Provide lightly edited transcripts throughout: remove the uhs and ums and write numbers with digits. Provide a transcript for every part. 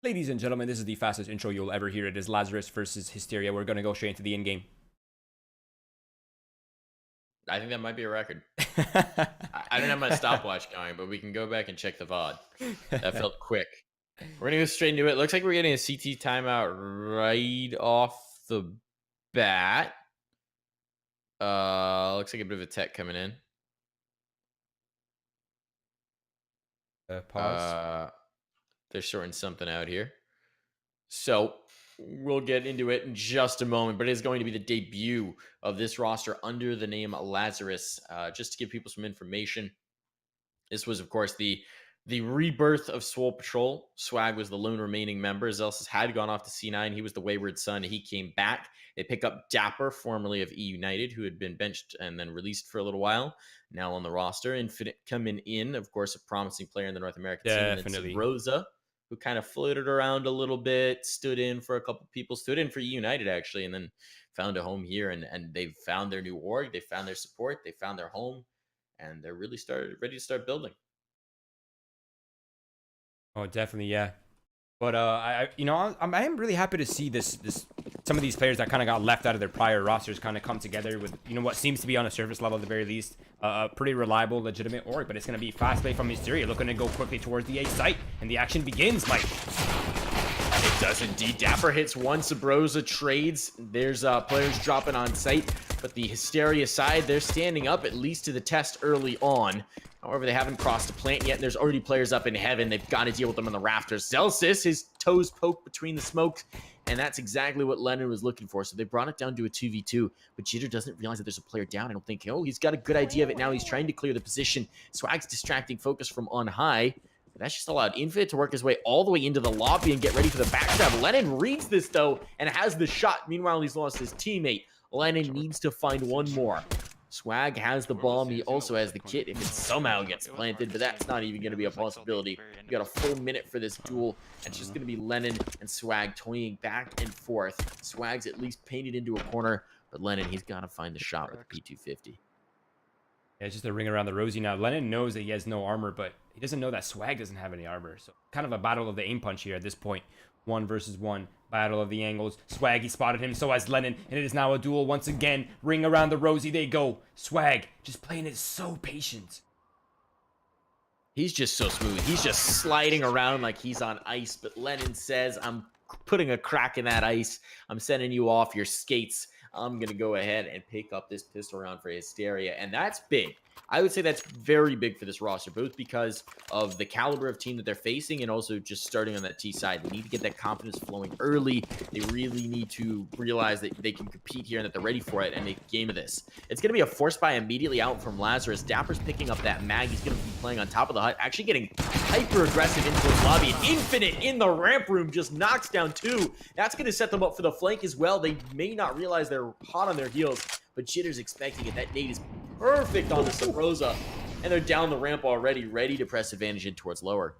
Ladies and gentlemen, this is the fastest intro you'll ever hear. It is Lazarus versus Hysteria. We're going to go straight into the end game. I think that might be a record. I don't have my stopwatch going, but we can go back and check the VOD. That felt quick. We're going to go straight into it. Looks like we're getting a CT timeout right off the bat. Looks like a bit of a tech coming in. Pause. They're sorting something out here. So we'll get into it in just a moment, but it is going to be the debut of this roster under the name Lazarus. Just to give people some information, this was, of course, the rebirth of Swole Patrol. Swag was the lone remaining member. Zelsis had gone off to C9. He was the wayward son. He came back. They pick up Dapper, formerly of E United, who had been benched and then released for a little while. Now on the roster. Infinite coming in, of course, a promising player in the North American team. Definitely. And Rosa, who kind of floated around a little bit, stood in for a couple people, stood in for E United, actually, and then found a home here. And they've found their new org. They found their support. They found their home. And they're really ready to start building. Oh, definitely, yeah. But I am really happy to see some of these players that kind of got left out of their prior rosters kind of come together with what seems to be on a surface level at the very least a pretty reliable, legitimate org. But it's going to be fast play from Hysteria, looking to go quickly towards the A site, and the action begins. Mike. It does indeed. Dapper hits one. Sabrosa trades. There's players dropping on site, but the Hysteria side, they're standing up at least to the test early on. However, they haven't crossed the plant yet, and there's already players up in heaven. They've got to deal with them on the rafters. Zelsis, his toes poked between the smoke, and that's exactly what Lennon was looking for. So they brought it down to a 2v2, but Jitter doesn't realize that there's a player down. I don't think, he's got a good idea of it now. He's trying to clear the position. Swag's distracting focus from on high. That's just allowed Infinite to work his way all the way into the lobby and get ready for the backstab. Lennon reads this, though, and has the shot. Meanwhile, he's lost his teammate. Lennon needs to find one more. Swag has the bomb. He also has the kit if it somehow gets planted, but that's not even going to be a possibility. You got a full minute for this duel, and it's just going to be Lennon and Swag toying back and forth. Swag's at least painted into a corner, but Lennon, he's got to find the shot with the P250. Yeah, it's just a ring around the rosy now. Lennon knows that he has no armor, but he doesn't know that Swag doesn't have any armor. So kind of a battle of the aim punch here at this point. 1 versus 1. Battle of the angles. Swag, he spotted him, so has Lennon, and it is now a duel once again. Ring around the rosy they go. Swag just playing it so patient. He's just so smooth. He's just sliding around like he's on ice, but Lennon says, I'm putting a crack in that ice. I'm sending you off your skates. I'm going to go ahead and pick up this pistol round for Hysteria, and that's big. I would say that's very big for this roster, both because of the caliber of team that they're facing and also just starting on that T side. They need to get that confidence flowing early. They really need to realize that they can compete here and that they're ready for it and make a game of this. It's going to be a force buy immediately out from Lazarus. Dapper's picking up that mag. He's going to be playing on top of the hut, actually getting hyper-aggressive into his lobby. And Infinite in the ramp room just knocks down 2. That's going to set them up for the flank as well. They may not realize they're hot on their heels, but Jitter's expecting it. That nade is perfect on the Sabrosa, and they're down the ramp already, ready to press advantage in towards lower.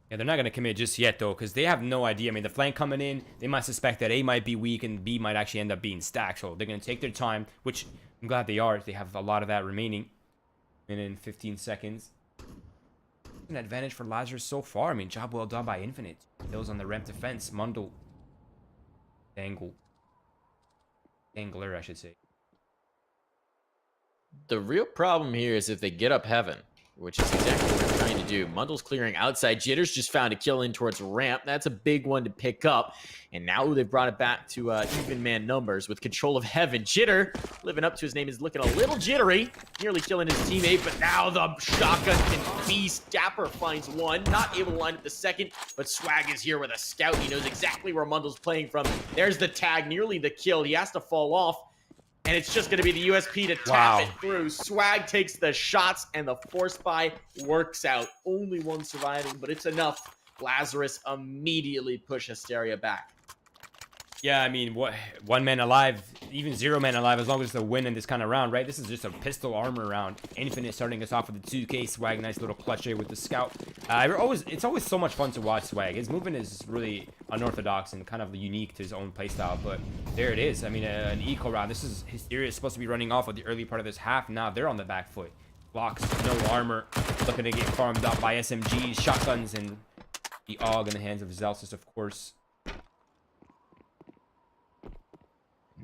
Yeah, they're not going to commit just yet, though, because they have no idea. I mean, the flank coming in, they might suspect that A might be weak and B might actually end up being stacked. So they're going to take their time, which I'm glad they are. They have a lot of that remaining. Minute and 15 seconds. An advantage for Lazarus so far. I mean, job well done by Infinite. Those on the ramp defense. Mundle. Angler, I should say. The real problem here is if they get up heaven, which is exactly what they're trying to do. Mundle's clearing outside. Jitter's just found a kill in towards ramp. That's a big one to pick up. And now they've brought it back to even man numbers with control of heaven. Jitter, living up to his name, is looking a little jittery. Nearly killing his teammate, but now the shotgun can beast. Dapper finds one. Not able to line up the second, but Swag is here with a scout. He knows exactly where Mundle's playing from. There's the tag, nearly the kill. He has to fall off. And it's just going to be the USP to tap it through. Swag takes the shots, and the force buy works out. Only one surviving, but it's enough. Lazarus immediately push Hysteria back. Yeah, I mean, what 1 man alive, even 0 man alive, as long as it's a win in this kind of round, right? This is just a pistol armor round. Infinite starting us off with the 2K. Swag, nice little clutch here with the scout. It's always so much fun to watch Swag. His movement is really unorthodox and kind of unique to his own playstyle, but there it is. I mean, an eco round. This is Hysteria is supposed to be running off with the early part of this half. Now they're on the back foot. Blocks, no armor, looking to get farmed up by SMGs, shotguns, and The AUG in the hands of Zelsis, of course.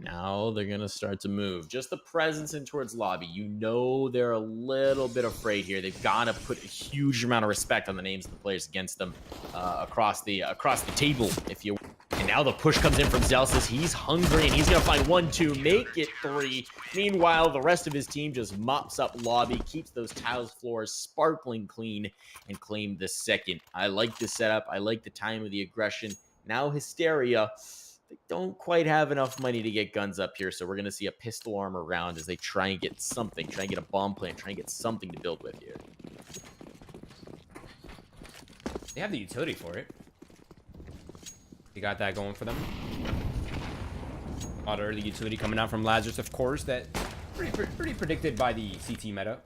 Now they're going to start to move. Just the presence in towards lobby. You know they're a little bit afraid here. They've got to put a huge amount of respect on the names of the players against them across the table, if you will. And now the push comes in from Zelsis. He's hungry, and he's going to find 1-2, make it 3. Meanwhile, the rest of his team just mops up lobby, keeps those tiles floors sparkling clean, and claim the second. I like the setup. I like the time of the aggression. Now Hysteria... They don't quite have enough money to get guns up here, so we're going to see a pistol armor round as they try and get something, try and get a bomb plant, try and get something to build with here. They have the utility for it. They got that going for them. A lot of early utility coming out from Lazarus, of course. That pretty predicted by the CT meta.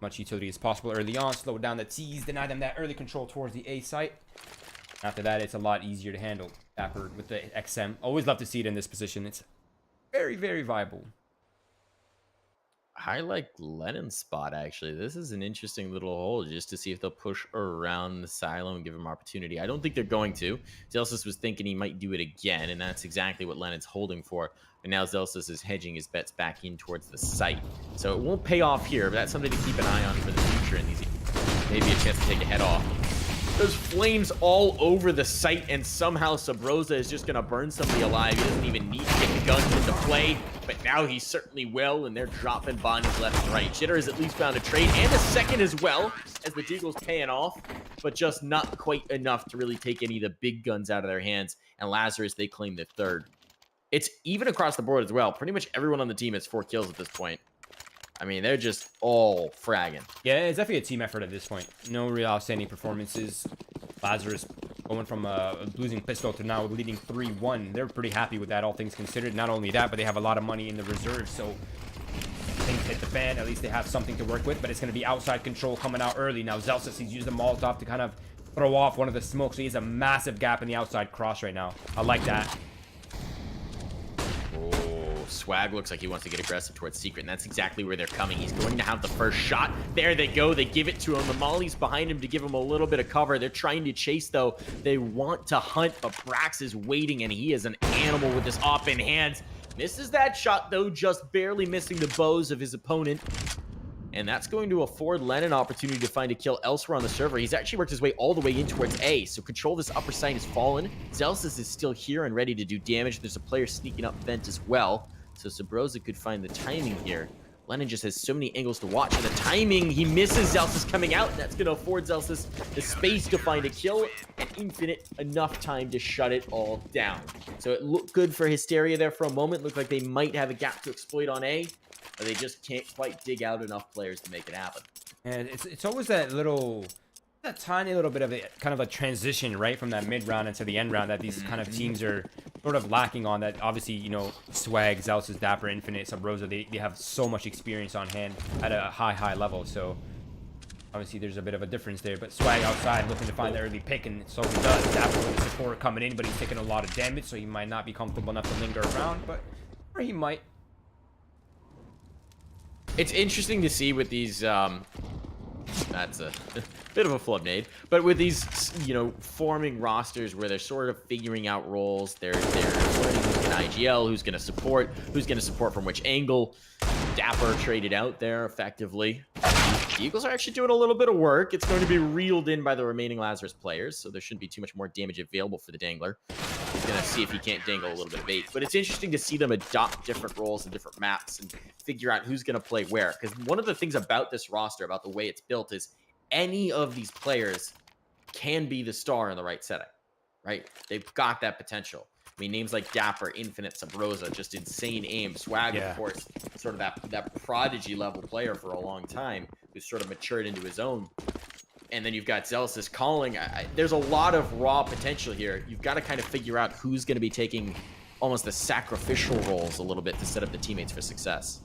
Much utility as possible early on. Slow down the T's, deny them that early control towards the A site. After that, it's a lot easier to handle. Dapper with the XM. Always love to see it in this position. It's very, very viable. I like Lennon's spot, actually. This is an interesting little hole just to see if they'll push around the silo and give him opportunity. I don't think they're going to. Zelsis was thinking he might do it again, and that's exactly what Lennon's holding for. And now Zelsis is hedging his bets back in towards the site. So it won't pay off here, but that's something to keep an eye on for the future. And these maybe a chance to take a head off. There's flames all over the site, and somehow Sabrosa is just going to burn somebody alive. He doesn't even need to get the guns into play, but now he certainly will, and they're dropping bodies left and right. Jitter has at least found a trade, and a second as well, as the Deagle's paying off, but just not quite enough to really take any of the big guns out of their hands, and Lazarus, they claim the third. It's even across the board as well. Pretty much everyone on the team has 4 kills at this point. I mean, they're just all fragging. Yeah, it's definitely a team effort at this point. No real outstanding performances. Lazarus going from a losing pistol to now leading 3-1. They're pretty happy with that, all things considered. Not only that, but they have a lot of money in the reserve, so things hit the fan. At least they have something to work with, but it's going to be outside control coming out early. Now, Zelsis, he's used the Molotov to kind of throw off one of the smokes, so he has a massive gap in the outside cross right now. I like that. Swag looks like he wants to get aggressive towards Secret, and that's exactly where they're coming. He's going to have the first shot. There they go. They give it to him. The Molly's behind him to give him a little bit of cover. They're trying to chase, though. They want to hunt, but Brax is waiting, and he is an animal with this op in hands. Misses that shot, though, just barely missing the bows of his opponent. And that's going to afford Len an opportunity to find a kill elsewhere on the server. He's actually worked his way all the way in towards A, so control this upper side has fallen. Zelsis is still here and ready to do damage. There's a player sneaking up vent as well. So Sabrosa could find the timing here. Lennon just has so many angles to watch. And the timing, he misses Zelsis coming out. That's going to afford Zelsis the space to find a kill and infinite enough time to shut it all down. So it looked good for Hysteria there for a moment. Looked like they might have a gap to exploit on A, but they just can't quite dig out enough players to make it happen. And it's always that tiny little bit of a kind of a transition, right, from that mid round into the end round that these kind of teams are sort of lacking on. That obviously, you know, Swag, Zelsis, Dapper, Infinite, Sabrosa, they have so much experience on hand at a high level. So obviously there's a bit of a difference there. But Swag outside looking to find the early pick, and so he does. Dapper with the support coming in, but he's taking a lot of damage, so he might not be comfortable enough to linger around, or he might. It's interesting to see with these that's a bit of a flub-nade, but with these, you know, forming rosters where they're sort of figuring out roles, they're learning who's an IGL, who's going to support from which angle. Dapper traded out there effectively. The Eagles are actually doing a little bit of work. It's going to be reeled in by the remaining Lazarus players, so there shouldn't be too much more damage available for the Dangler. He's going to see if he can't dangle a little bit of bait. But it's interesting to see them adopt different roles and different maps and figure out who's going to play where. Because one of the things about this roster, about the way it's built, is any of these players can be the star in the right setting, right? They've got that potential. I mean, names like Dapper, Infinite, Sabrosa, just insane aim. Swag, of course, sort of that prodigy level player for a long time, who's sort of matured into his own. And then you've got Zelsis calling. There's a lot of raw potential here. You've got to kind of figure out who's going to be taking almost the sacrificial roles a little bit to set up the teammates for success.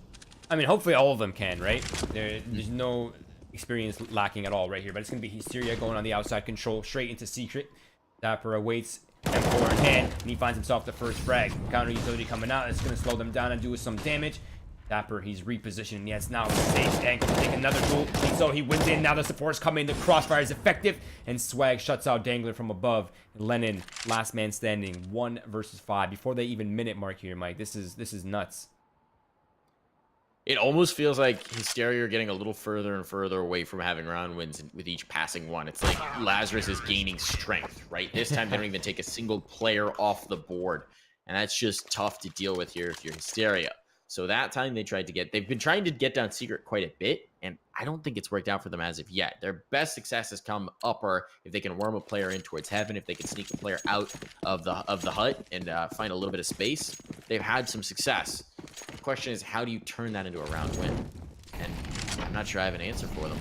I mean, hopefully all of them can, right? There's no experience lacking at all right here, but it's going to be Hysteria going on the outside control straight into Secret. Dapper awaits M4 in hand, and he finds himself the first frag. Counter utility coming out. It's going to slow them down and do some damage. Dapper, he's repositioning. Yes, now safe. Dangler take another duel. So he wins in. Now the support's coming. The crossfire is effective. And Swag shuts out Dangler from above. Lennon, last man standing. 1 versus 5. Before they even minute mark here, Mike. This is nuts. It almost feels like Hysteria are getting a little further and further away from having round wins with each passing one. It's like Lazarus is gaining strength, right? This time they don't even take a single player off the board. And that's just tough to deal with here if you're Hysteria. So that time they've been trying to get down secret quite a bit, and I don't think it's worked out for them as of yet. Their best success has come upper if they can worm a player in towards heaven, if they can sneak a player out of the hut and find a little bit of space. They've had some success. The question is, how do you turn that into a round win? And I'm not sure I have an answer for them.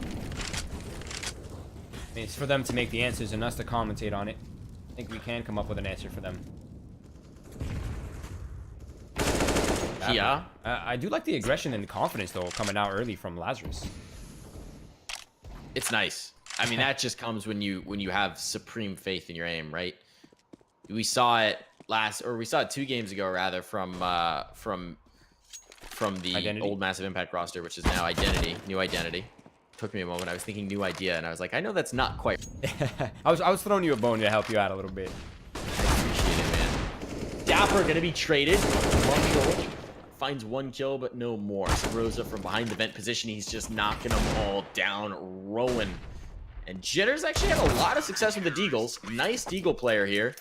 I mean, it's for them to make the answers and us to commentate on it. I think we can come up with an answer for them. Yeah. I do like the aggression and the confidence, though, coming out early from Lazarus. It's nice. I mean, that just comes when you have supreme faith in your aim, right? We saw it we saw it 2 games ago, rather, from the Identity? old Massive Impact roster, which is now Identity, new Identity. Took me a moment. I was thinking new idea, and I was like, I know that's not quite. I was throwing you a bone to help you out a little bit. I appreciate it, man. Dapper gonna be traded. Finds 1 kill, but no more. Rosa from behind the vent position. He's just knocking them all down. Rowan. And Jitters actually had a lot of success with the Deagles. Nice Deagle player here,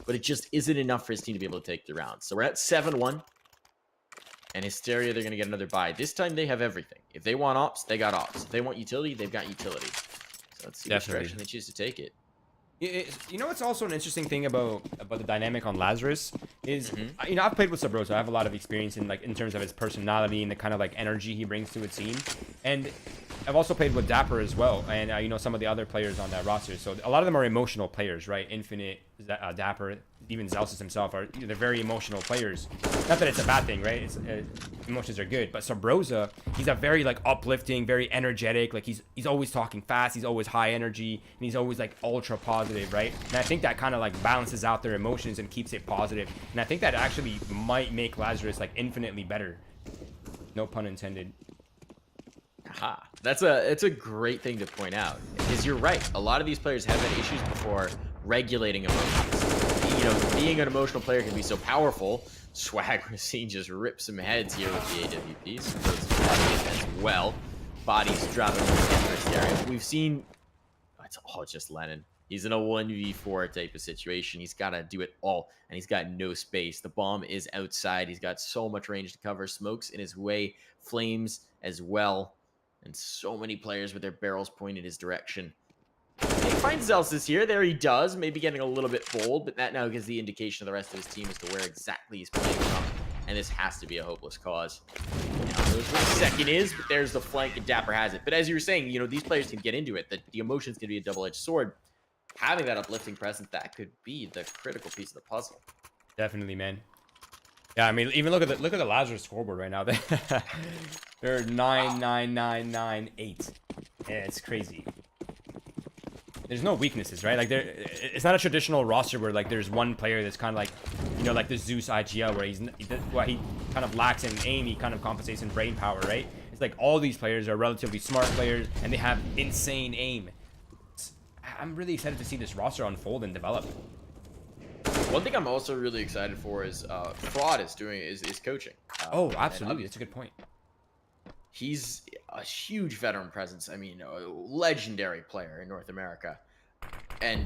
but it just isn't enough for his team to be able to take the round. So we're at 7-1. And Hysteria, they're going to get another bye. This time they have everything. If they want ops, they got ops. If they want utility, they've got utility. So let's see which direction they choose to take it. You know what's also an interesting thing about the dynamic on Lazarus is, you know, I've played with Sabrosa. I have a lot of experience in terms of his personality and the kind of like energy he brings to a team. And I've also played with Dapper as well, and you know, some of the other players on that roster. So a lot of them are emotional players, right? Infinite, Dapper, even Zelsis himself they're very emotional players. Not that it's a bad thing, right? Emotions are good, but Sabrosa, he's a very like uplifting, very energetic. Like he's always talking fast. He's always high energy, and he's always like ultra positive, right? And I think that kind of like balances out their emotions and keeps it positive. And I think that actually might make Lazarus like infinitely better. No pun intended. Aha. It's a great thing to point out, because you're right. A lot of these players have had issues before regulating emotions. You know, being an emotional player can be so powerful. Swag Racine just rips some heads here with the AWPs. As well. Bodies dropping in the area. We've seen it's all just Lennon. He's in a 1v4 type of situation. He's got to do it all, and he's got no space. The bomb is outside. He's got so much range to cover. Smokes in his way. Flames as well. And so many players with their barrels pointed his direction. He finds Zelsis here. There he does. Maybe getting a little bit bold, but that now gives the indication to the rest of his team as to where exactly he's playing from. And this has to be a hopeless cause. Now, knows where the second is, but there's the flank, and Dapper has it. But as you were saying, you know, these players can get into it. The emotions can be a double-edged sword. Having that uplifting presence, that could be the critical piece of the puzzle. Definitely, man. Yeah, I mean, even look at the Lazarus scoreboard right now. They're 9-9-9-9-8. Yeah, it's crazy. There's no weaknesses, right? Like it's not a traditional roster where like there's one player that's kind of like, you know, like the Zeus IGL where he kind of lacks in aim, he kind of compensates in brain power, right? It's like all these players are relatively smart players and they have insane aim. I'm really excited to see this roster unfold and develop. One thing I'm also really excited for is Fraud is coaching. Oh, absolutely. That's a good point. He's a huge veteran presence. I mean, a legendary player in North America. And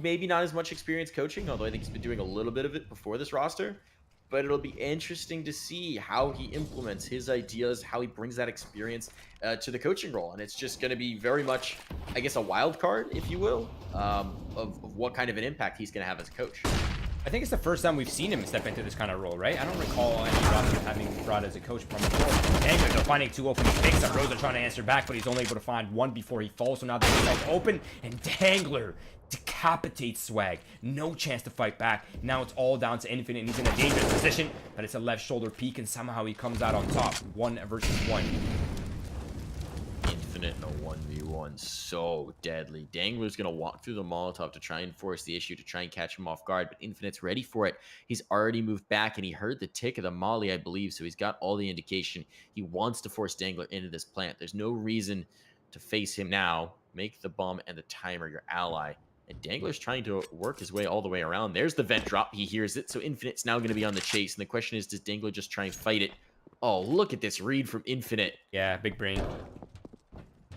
maybe not as much experience coaching, although I think he's been doing a little bit of it before this roster. But it'll be interesting to see how he implements his ideas, how he brings that experience to the coaching role. And it's just going to be very much, I guess, a wild card, if you will, of what kind of an impact he's going to have as a coach. I think it's the first time we've seen him step into this kind of role, right? I don't recall any roster having Fraud as a coach from before. Dangler, they're finding 2 open picks up. Rosa trying to answer back, but he's only able to find 1 before he falls. So now they're open, and Dangler decapitates Swag. No chance to fight back. Now it's all down to Infinite, and he's in a dangerous position, but it's a left shoulder peek, and somehow he comes out on top. 1 versus 1. Infinite in a 1v1. So deadly. Dangler's going to walk through the Molotov to try and force the issue, to try and catch him off guard, but Infinite's ready for it. He's already moved back, and he heard the tick of the molly, I believe, so he's got all the indication. He wants to force Dangler into this plant. There's no reason to face him now. Make the bomb and the timer your ally. And Dangler's trying to work his way all the way around. There's the vent drop. He hears it, so Infinite's now going to be on the chase, and the question is, does Dangler just try and fight it? Oh, look at this read from Infinite. Yeah, big brain.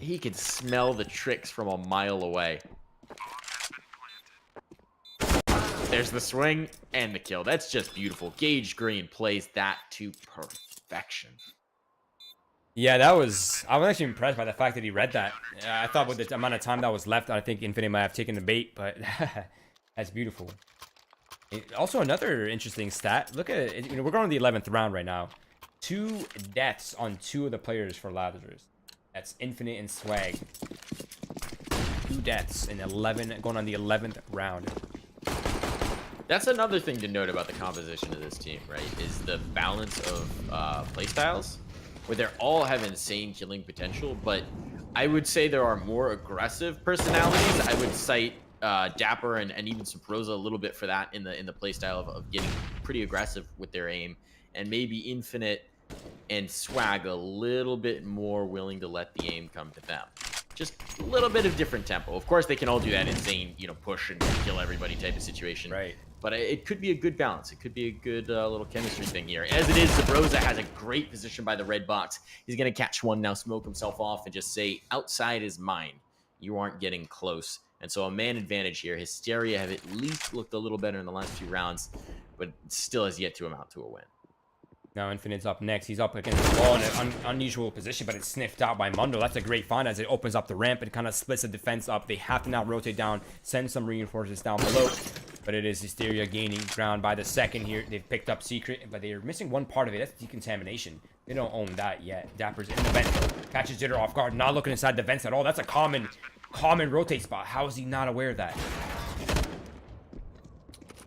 He can smell the tricks from a mile away. There's the swing and the kill. That's just beautiful. Gage Green plays that to perfection. Yeah, I was actually impressed by the fact that he read that. I thought with the amount of time that was left, I think Infinite might have taken the bait, but that's beautiful. Also, another interesting stat. Look at it. We're going to the 11th round right now. 2 deaths on 2 of the players for Lazarus. That's Infinite and Swag. 2 deaths in 11, going on the 11th round. That's another thing to note about the composition of this team, right? Is the balance of playstyles, where they all have insane killing potential, but I would say there are more aggressive personalities. I would cite Dapper and even Sabrosa a little bit for that in the playstyle of getting pretty aggressive with their aim, and maybe Infinite and Swag a little bit more willing to let the aim come to them. Just a little bit of different tempo. Of course, they can all do that insane, push and kill everybody type of situation. Right. But it could be a good balance. It could be a good little chemistry thing here. As it is, Sabrosa has a great position by the red box. He's going to catch one now, smoke himself off, and just say, outside is mine. You aren't getting close. And so a man advantage here. Hysteria have at least looked a little better in the last few rounds, but still has yet to amount to a win. Now Infinite's up next. He's up against the wall in an unusual position, but it's sniffed out by Mundo. That's a great find as it opens up the ramp and kind of splits the defense up. They have to now rotate down, send some reinforcements down below. But it is Hysteria gaining ground by the second here. They've picked up Secret, but they're missing one part of it. That's decontamination. They don't own that yet. Dapper's in the vent. Catches Jitter off guard. Not looking inside the vents at all. That's a common rotate spot. How is he not aware of that?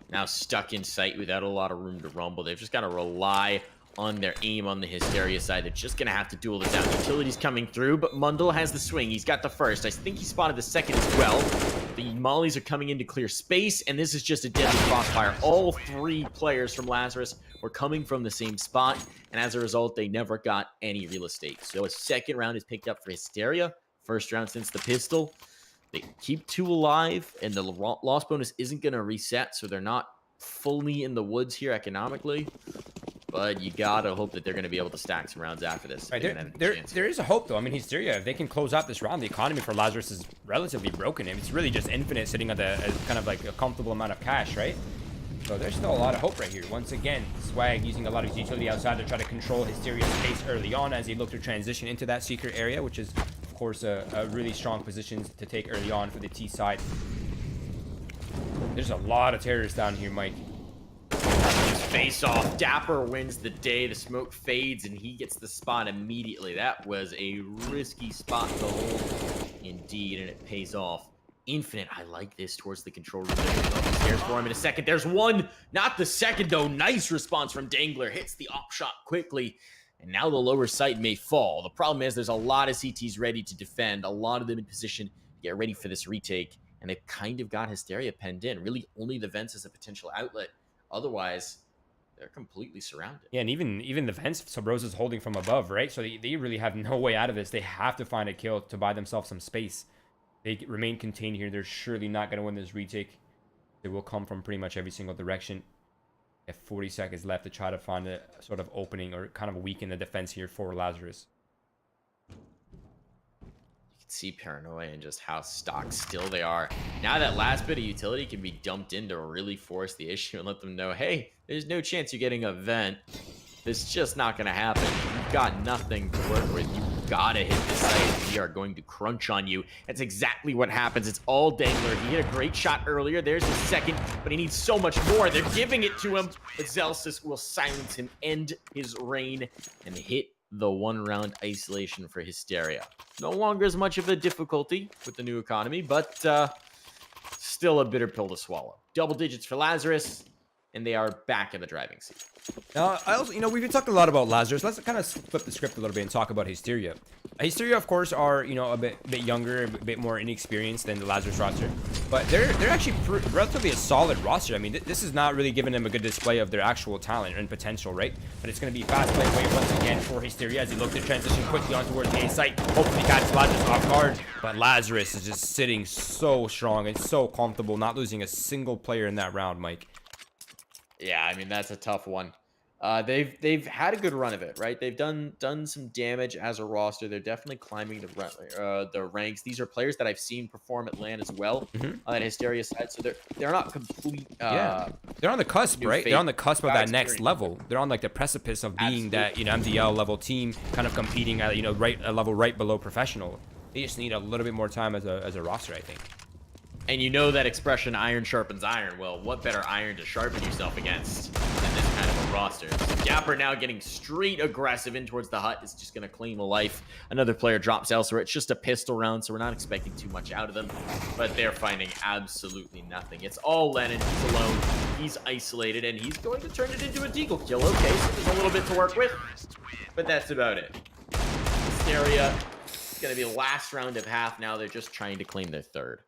Now stuck in sight without a lot of room to rumble. They've just got to rely on their aim on the Hysteria side. They're just going to have to duel this out. Utility's coming through, but Mundle has the swing. He's got the first. I think he spotted the second as well. The mollies are coming in to clear space, and this is just a deadly crossfire. All 3 players from Lazarus were coming from the same spot, and as a result, they never got any real estate. So a second round is picked up for Hysteria. First round since the pistol. They keep 2 alive, and the loss bonus isn't going to reset, so they're not fully in the woods here economically. But you gotta hope that they're going to be able to stack some rounds after this. Right, there is a hope, though. I mean, Hysteria, if they can close out this round, the economy for Lazarus is relatively broken. It's really just Infinite sitting at kind of like a comfortable amount of cash, right? So there's still a lot of hope right here. Once again, Swag using a lot of his utility outside to try to control Hysteria's pace early on as they look to transition into that secret area, which is, of course, a really strong position to take early on for the T side. There's a lot of terrorists down here, Mike. Face off. Dapper wins the day. The smoke fades, and he gets the spot immediately. That was a risky spot to hold, indeed, and it pays off. Infinite, I like this towards the control room. There's for him in a second. There's one, not the second, though. Nice response from Dangler. Hits the op shot quickly, and now the lower sight may fall. The problem is there's a lot of CTs ready to defend, a lot of them in position to get ready for this retake, and they've kind of got Hysteria penned in. Really, only the vents as a potential outlet. Otherwise, they're completely surrounded. Yeah, and even the vents, Sabrosa's holding from above, right? So they really have no way out of this. They have to find a kill to buy themselves some space. They remain contained here. They're surely not going to win this retake. It will come from pretty much every single direction. They have 40 seconds left to try to find a sort of opening or kind of weaken the defense here for Lazarus. See Paranoia and just how stock still they are. Now that last bit of utility can be dumped in to really force the issue and let them know, hey, there's no chance you're getting a vent. It's just not going to happen. You've got nothing to work with. You've got to hit the site. We are going to crunch on you. That's exactly what happens. It's all Dangler. He hit a great shot earlier. There's his second, but he needs so much more. They're giving it to him, but Zelsis will silence him, end his reign, and hit the 1-round isolation for Hysteria. No longer as much of a difficulty with the new economy, but still a bitter pill to swallow. Double digits for Lazarus, and they are back in the driving seat. I also, we've been talking a lot about Lazarus. Let's kind of flip the script a little bit and talk about Hysteria. Hysteria, of course, are a bit younger, a bit more inexperienced than the Lazarus roster, but they're actually relatively a solid roster. I mean, this is not really giving them a good display of their actual talent and potential, right? But it's going to be fast play wave once again for Hysteria as he looks to transition quickly on towards the A site. Hopefully catch Lazarus off guard, but Lazarus is just sitting so strong and so comfortable, not losing a single player in that round, Mike. Yeah, I mean, that's a tough one. They've had a good run of it, right? They've done some damage as a roster. They're definitely climbing the ranks. These are players that I've seen perform at LAN as well on that Hysteria side. So they're not complete. Yeah, they're on the cusp, right? They're on the cusp of that next experience. level. They're on like the precipice of being that MDL level team, kind of competing at a level right below professional. They just need a little bit more time as a roster, I think. And you know that expression, iron sharpens iron. Well, what better iron to sharpen yourself against than this kind of a roster? So Dapper now getting straight aggressive in towards the hut is just going to claim a life. Another player drops elsewhere. It's just a pistol round, so we're not expecting too much out of them. But they're finding absolutely nothing. It's all Lennon. He's alone. He's isolated, and he's going to turn it into a deagle kill. Okay, so there's a little bit to work with, but that's about it. Hysteria, it's going to be the last round of half now. They're just trying to claim their third.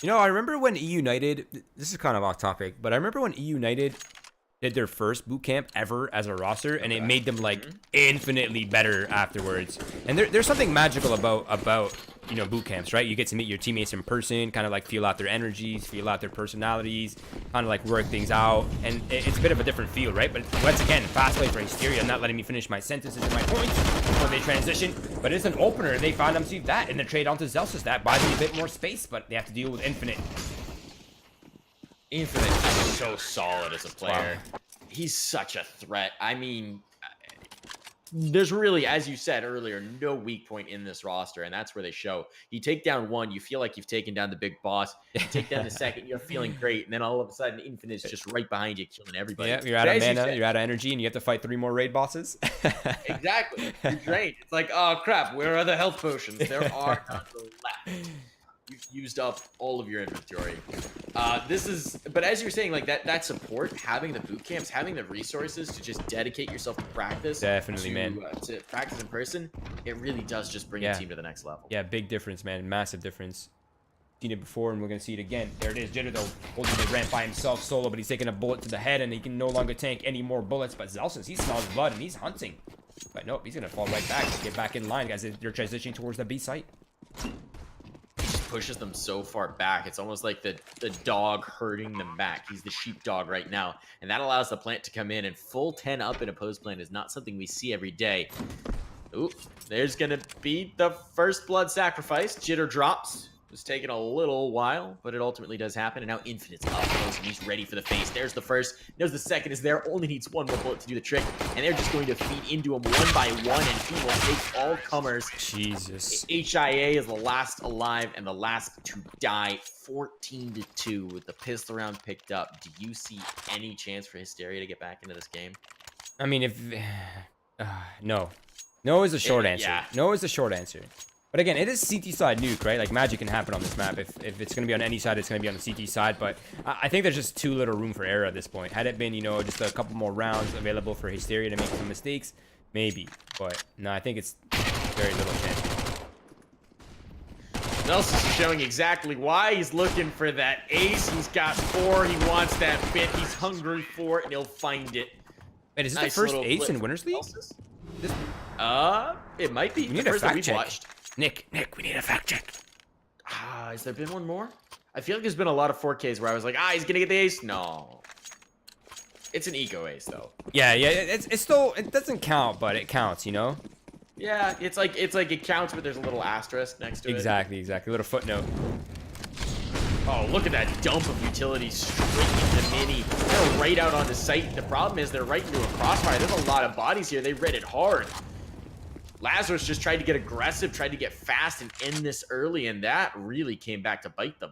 I remember when E United, this is kind of off topic, but I remember when E United did their first boot camp ever as a roster, and it made them like infinitely better afterwards. And there's something magical about boot camps, right? You get to meet your teammates in person, kind of like feel out their energies, feel out their personalities, kind of like work things out, and it's a bit of a different feel, right? But once again, fast play for Hysteria, not letting me finish my sentences and my points before they transition. But it's an opener, and they found themselves that in the trade onto Zelsus. That buys me a bit more space, but they have to deal with Infinite. Infinite is so solid as a player. Wow. He's such a threat. I mean, there's really, as you said earlier, no weak point in this roster, and that's where they show. You take down one, you feel like you've taken down the big boss. You take down the second, you're feeling great, and then all of a sudden, Infinite's just right behind you, killing everybody. Yeah, you're out of mana, you're out of energy, and you have to fight 3 more raid bosses. Exactly. You're drained. It's like, oh crap, where are the health potions? There are none left. You've used up all of your inventory. But as you're saying, like that support, having the boot camps, having the resources to just dedicate yourself to practice. Definitely, man. To practice in person, it really does just bring a team to the next level. Yeah, big difference, man. Massive difference. Seen it before, and we're gonna see it again. There it is, Jitter though, holding the ramp by himself solo, but he's taking a bullet to the head, and he can no longer tank any more bullets. But Zelsus, he smells blood, and he's hunting. But nope, he's gonna fall right back. Get back in line, guys. They're transitioning towards the B site. Pushes them so far back. It's almost like the dog herding them back. He's the sheepdog right now, and that allows the plant to come in, and full 10 up in a post plant is not something we see every day. Ooh, there's gonna be the first blood sacrifice. Jitter drops. It was taking a little while, but it ultimately does happen, and now Infinite's up close, and he's ready for the face. There's the first. Knows the second is there. Only needs one more bullet to do the trick, and they're just going to feed into him one by one, and he will take all comers. Jesus. HIA is the last alive and the last to die. 14-2 with the pistol round picked up. Do you see any chance for Hysteria to get back into this game? I mean, if no. No is the short answer. Yeah. No is the short answer. But again, it is CT side nuke, right? Like magic can happen on this map. If it's going to be on any side, it's going to be on the CT side. But I think there's just too little room for error at this point. Had it been, just a couple more rounds available for Hysteria to make some mistakes, maybe. But no, I think it's very little chance. Nelson is showing exactly why he's looking for that ace. He's got 4. He wants that bit. He's hungry for it, and he'll find it. Wait, is this the first ace in Winners League? It might be. We need the a first that fact we've check. watched. Nick, we need a fact check. Has there been one more? I feel like there's been a lot of 4Ks where I was like, he's gonna get the ace. No, it's an eco ace though. Yeah, it's still, it doesn't count, but it counts, Yeah, it's like it counts, but there's a little asterisk next to it. Exactly. A little footnote. Oh, look at that dump of utility straight into Mini. They're right out on the site. The problem is they're right into a crossfire. There's a lot of bodies here. They read it hard. Lazarus just tried to get aggressive, tried to get fast and end this early, and that really came back to bite them.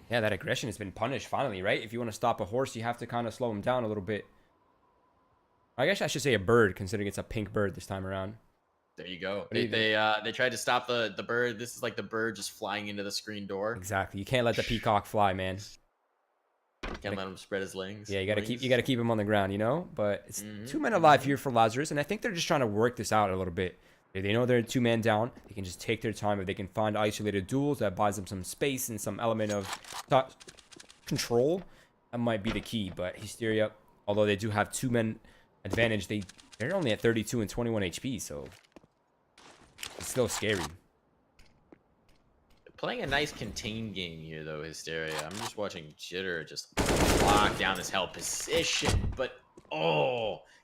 Yeah, that aggression has been punished finally, right? If you want to stop a horse, you have to kind of slow him down a little bit. I guess I should say a bird, considering it's a pink bird this time around. There you go. They tried to stop the bird. This is like the bird just flying into the screen door. Exactly. You can't let the peacock fly, man. Can't let him spread his legs. Yeah, you gotta keep him on the ground, you know. But it's 2 men alive here for Lazarus, and I think they're just trying to work this out a little bit. They know they're 2 men down. They can just take their time. If they can find isolated duels that buys them some space and some element of control, that might be the key. But Hysteria, although they do have 2 men advantage, they're only at 32 and 21 HP, so it's still scary. Playing a nice contained game here, though, Hysteria. I'm just watching Jitter just lock down this hell position, but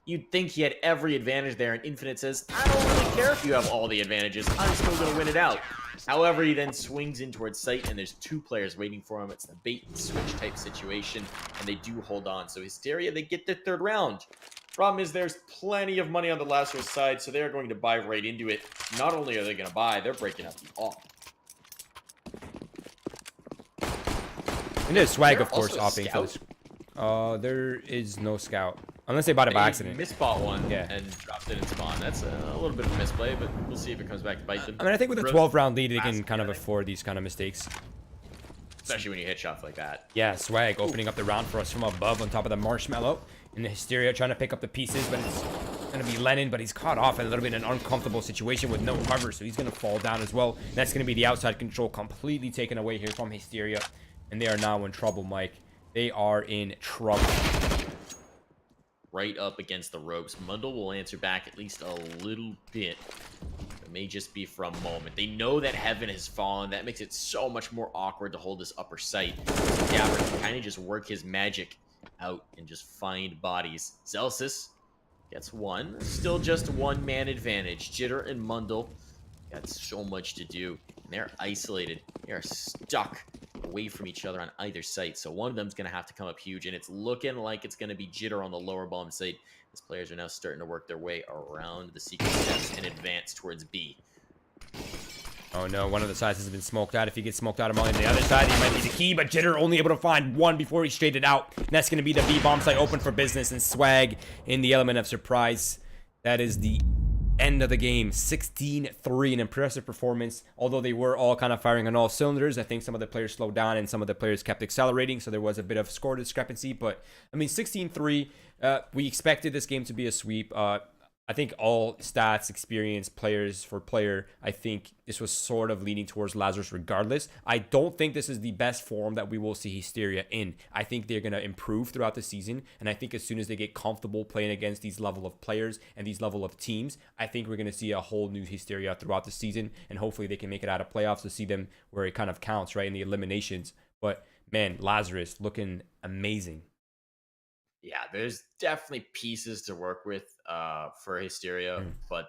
you'd think he had every advantage there, and Infinite says, I don't really care if you have all the advantages, I'm still going to win it out. However, he then swings in towards sight, and there's 2 players waiting for him. It's the bait and switch type situation, and they do hold on. So Hysteria, they get their 3rd round. Problem is there's plenty of money on the Lazarus side, so they're going to buy right into it. Not only are they going to buy, they're breaking up the off. And there's Swag, of course, offing for this. There is no scout. Unless they bought it by accident. Misbought one and dropped it in spawn. That's a little bit of a misplay, but we'll see if it comes back to bite them. I mean, I think with a 12-round lead, they can kind of afford these kind of mistakes. Especially when you hit shots like that. Yeah, Swag opening up the round for us from above on top of the marshmallow. And the Hysteria trying to pick up the pieces, but it's going to be Lennon, but he's caught off in a little bit in an uncomfortable situation with no cover, so he's going to fall down as well. And that's going to be the outside control completely taken away here from Hysteria. And they are now in trouble, Mike. They are in trouble. Right up against the ropes. Mundle will answer back at least a little bit. It may just be for a moment. They know that Heaven has fallen. That makes it so much more awkward to hold this upper sight. So Gabber can kind of just work his magic out and just find bodies. Celsius gets 1. Still just 1-man advantage. Jitter and Mundle got so much to do. And they're isolated. They are stuck away from each other on either site. So one of them's going to have to come up huge. And it's looking like it's going to be Jitter on the lower bomb site. As players are now starting to work their way around the secret steps and advance towards B. Oh no, one of the sides has been smoked out. If he gets smoked out on the other side, he might be the key, but Jitter only able to find 1 before he straighted out. And that's going to be the B bomb site open for business, and Swag in the element of surprise. That is the end of the game. 16-3, an impressive performance. Although they were all kind of firing on all cylinders, I think some of the players slowed down and some of the players kept accelerating, so there was a bit of score discrepancy. But I mean, 16-3, we expected this game to be a sweep. I think all stats, experience, players for player, I think this was sort of leaning towards Lazarus regardless. I don't think this is the best form that we will see Hysteria in. I think they're going to improve throughout the season, and I think as soon as they get comfortable playing against these level of players and these level of teams, I think we're going to see a whole new Hysteria throughout the season, and hopefully they can make it out of playoffs to see them where it kind of counts, right, in the eliminations. But, man, Lazarus looking amazing. Yeah, there's definitely pieces to work with for Hysteria, but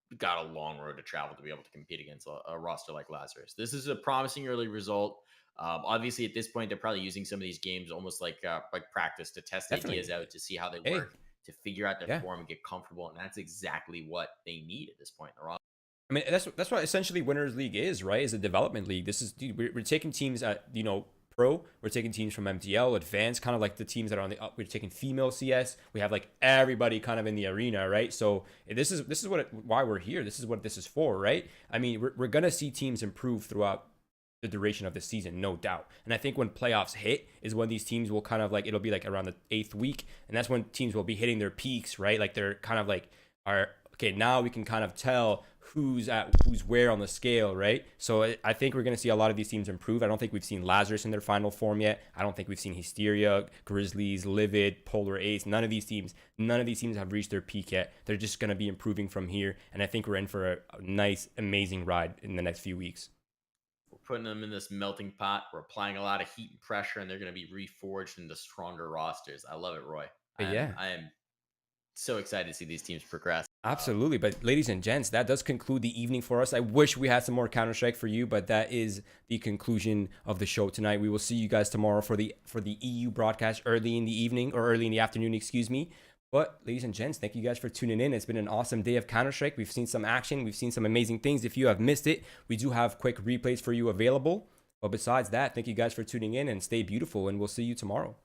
we've got a long road to travel to be able to compete against a roster like Lazarus. This is a promising early result. Obviously, at this point, they're probably using some of these games almost like practice to test ideas out, to see how they work, to figure out their form and get comfortable, and that's exactly what they need at this point in the roster. I mean, that's what essentially Winners League is, right? Is a development league. This is, dude, we're taking teams at, Pro, we're taking teams from MTL, Advanced, kind of like the teams that are on the up. We're taking female CS. We have like everybody kind of in the arena, right? So this is why we're here. This is what this is for, right? I mean, we're gonna see teams improve throughout the duration of the season, no doubt. And I think when playoffs hit is when these teams will kind of like, it'll be like around the 8th week, and that's when teams will be hitting their peaks, right? Like they're kind of like, okay, now we can kind of tell who's where on the scale, right? So I think we're going to see a lot of these teams improve. I don't think we've seen Lazarus in their final form yet. I don't think we've seen Hysteria, Grizzlies, Livid, Polar Ace. None of these teams have reached their peak yet. They're just going to be improving from here, and I think we're in for a nice, amazing ride in the next few weeks. We're putting them in this melting pot. We're applying a lot of heat and pressure, and they're going to be reforged into stronger rosters. I love it, Roy. I am so excited to see these teams progress. Absolutely. But ladies and gents, that does conclude the evening for us. I wish we had some more Counter-Strike for you, but that is the conclusion of the show tonight. We will see you guys tomorrow for the EU broadcast early in the evening, or early in the afternoon, excuse me. But ladies and gents, thank you guys for tuning in. It's been an awesome day of Counter-Strike. We've seen some action. We've seen some amazing things. If you have missed it, we do have quick replays for you available. But besides that, thank you guys for tuning in, and stay beautiful, and we'll see you tomorrow.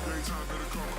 Daytime better come